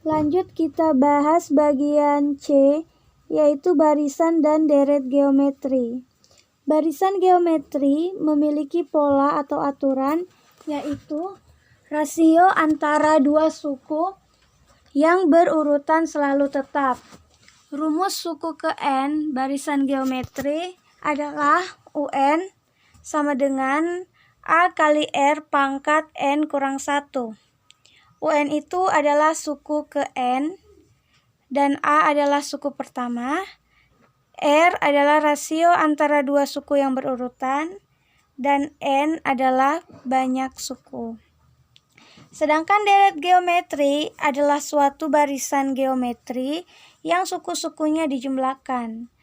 Lanjut kita bahas bagian C, yaitu barisan dan deret geometri. Barisan geometri memiliki pola atau aturan, yaitu rasio antara dua suku yang berurutan selalu tetap. Rumus suku ke N barisan geometri adalah UN sama dengan A kali R pangkat N kurang 1. UN itu adalah suku ke N, dan A adalah suku pertama. R adalah rasio antara dua suku yang berurutan, dan N adalah banyak suku. Sedangkan deret geometri adalah suatu barisan geometri yang suku-sukunya dijumlahkan.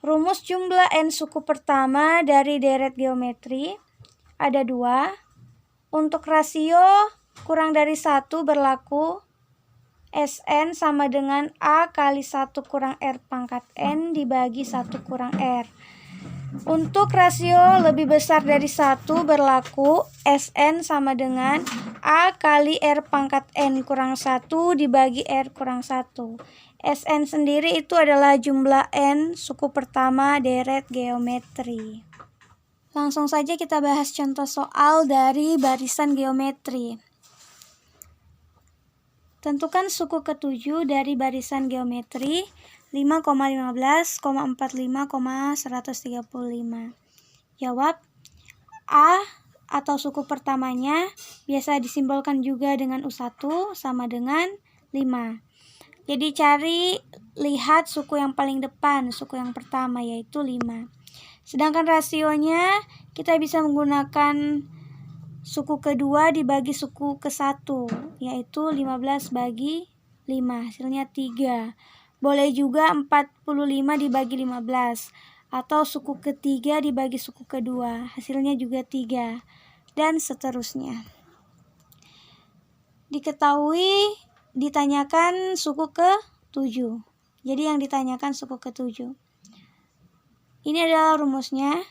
Rumus jumlah N suku pertama dari deret geometri ada 2. Untuk rasio kurang dari 1 berlaku Sn sama dengan A kali 1 kurang R pangkat N dibagi 1 kurang R. Untuk rasio lebih besar dari 1 berlaku Sn sama dengan A kali R pangkat N kurang 1 dibagi R kurang 1. Sn sendiri itu adalah jumlah N suku pertama deret geometri. Langsung saja kita bahas contoh soal dari barisan geometri. Tentukan suku ke-7 dari barisan geometri 5,15, 45, 135. Jawab. A atau suku pertamanya biasa disimbolkan juga dengan U1 sama dengan 5. Jadi lihat suku yang paling depan, suku yang pertama yaitu 5. Sedangkan rasionya kita bisa menggunakan suku kedua dibagi suku ke-1, yaitu 15 bagi 5, hasilnya 3. Boleh juga 45 dibagi 15, atau suku ketiga dibagi suku kedua, hasilnya juga 3, dan seterusnya. Diketahui ditanyakan suku ke-7, jadi yang ditanyakan suku ke-7. Ini adalah rumusnya.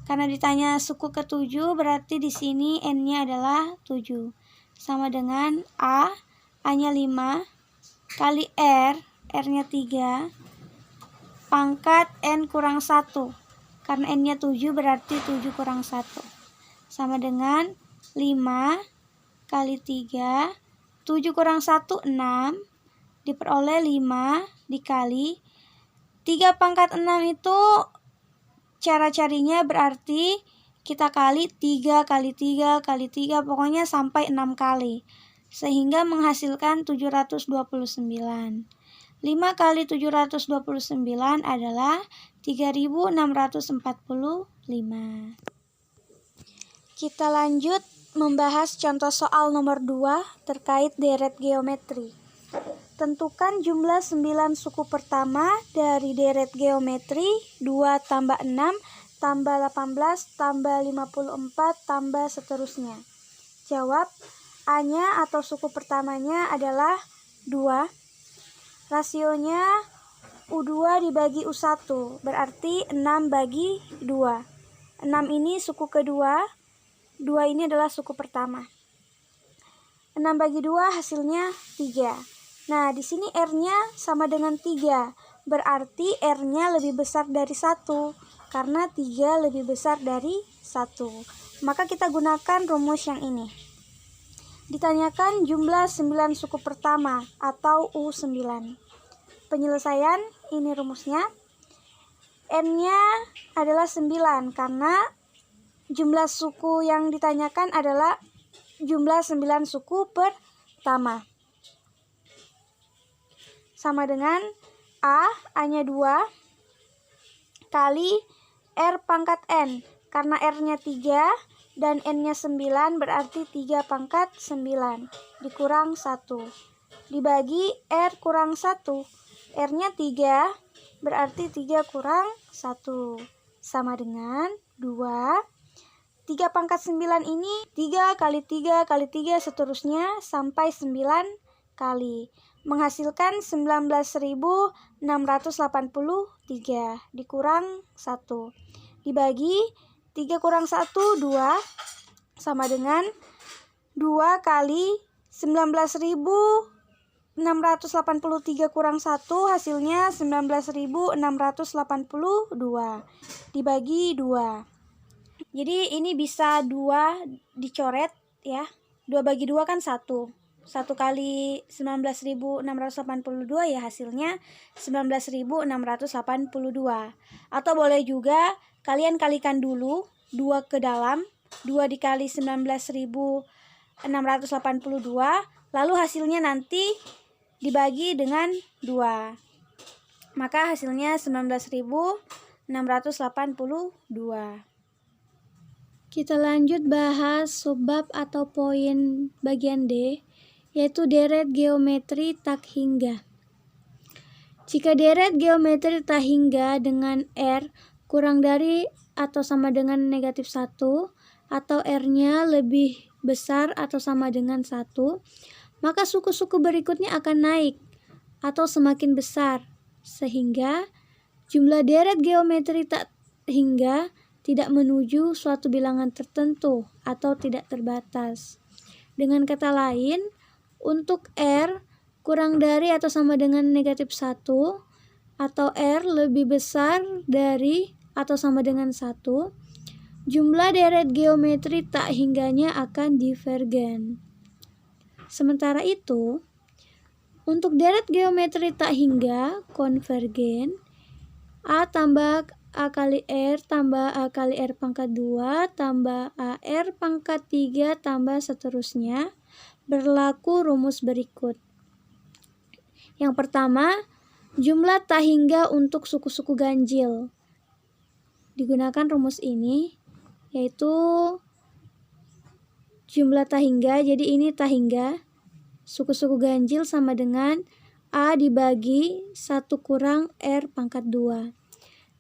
Karena ditanya suku ke-7 berarti di sini N-nya adalah 7. Sama dengan A-nya 5 kali R, R-nya 3 pangkat N kurang 1. Karena N-nya 7 berarti 7 kurang 1. Sama dengan 5 kali 3, 7 kurang 1 6 diperoleh 5 dikali 3 pangkat 6 itu cara carinya berarti kita kali 3 kali 3 kali 3 pokoknya sampai 6 kali. Sehingga menghasilkan 729. 5 kali 729 adalah 3645. Kita lanjut membahas contoh soal nomor 2 terkait deret geometri. Tentukan jumlah 9 suku pertama dari deret geometri 2 tambah 6 tambah 18 tambah 54 tambah seterusnya. Jawab. A-nya atau suku pertamanya adalah 2. Rasionya U2 dibagi U1 berarti 6 bagi 2. 6 ini suku kedua, 2 ini adalah suku pertama. 6 bagi 2 hasilnya 3. Nah, di sini R-nya sama dengan 3. Berarti R-nya lebih besar dari 1. Karena 3 lebih besar dari 1. Maka kita gunakan rumus yang ini. Ditanyakan jumlah 9 suku pertama atau U9. Penyelesaian, ini rumusnya. N-nya adalah 9 karena jumlah suku yang ditanyakan adalah jumlah 9 suku pertama. Sama dengan A-nya 2 kali R pangkat N. Karena R-nya 3 dan N-nya 9 berarti 3 pangkat 9 dikurang 1. Dibagi R kurang 1. R-nya 3 berarti 3 kurang 1. Sama dengan 2. 3 pangkat 9 ini 3 kali 3 kali 3 seterusnya sampai 9 kali. Menghasilkan 19.683 dikurang 1. Dibagi 3 kurang 1, 2 sama dengan 2 kali 19.000 683 kurang 1 hasilnya 19.682 dibagi 2. Jadi ini bisa 2 dicoret ya. 2 bagi 2 kan 1. 1 kali 19.682 ya hasilnya 19.682. Atau boleh juga kalian kalikan dulu 2 ke dalam, 2 dikali 19.682, lalu hasilnya nanti dibagi dengan 2. Maka hasilnya 19.682. Kita lanjut bahas subbab atau poin bagian D, yaitu deret geometri tak hingga. Jika deret geometri tak hingga dengan R kurang dari atau sama dengan negatif 1, atau R-nya lebih besar atau sama dengan 1, maka suku-suku berikutnya akan naik atau semakin besar, sehingga jumlah deret geometri tak hingga tidak menuju suatu bilangan tertentu atau tidak terbatas. Dengan kata lain, untuk R kurang dari atau sama dengan negatif 1, atau R lebih besar dari atau sama dengan 1, jumlah deret geometri tak hingganya akan divergen. Sementara itu, untuk deret geometri tak hingga konvergen, A tambah A kali R tambah A kali R pangkat 2 tambah AR pangkat 3 tambah seterusnya, berlaku rumus berikut. Yang pertama, jumlah tak hingga untuk suku-suku ganjil. Digunakan rumus ini, yaitu jumlah tak hingga, jadi ini tak hingga. Suku-suku ganjil sama dengan A dibagi 1 kurang R pangkat 2.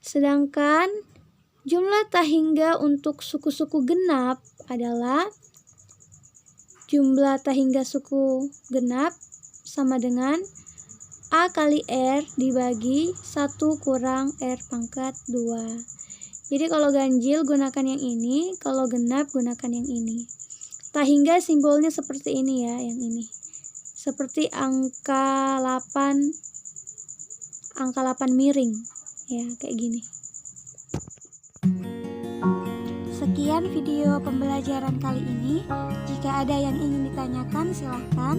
Sedangkan jumlah tak hingga untuk suku-suku genap adalah jumlah tak hingga suku genap sama dengan A kali R dibagi 1 kurang R pangkat 2. Jadi kalau ganjil gunakan yang ini, kalau genap gunakan yang ini. Tak hingga simbolnya seperti ini ya, yang ini. Seperti angka 8 miring. Ya, kayak gini. Sekian video pembelajaran kali ini. Jika ada yang ingin ditanyakan silahkan.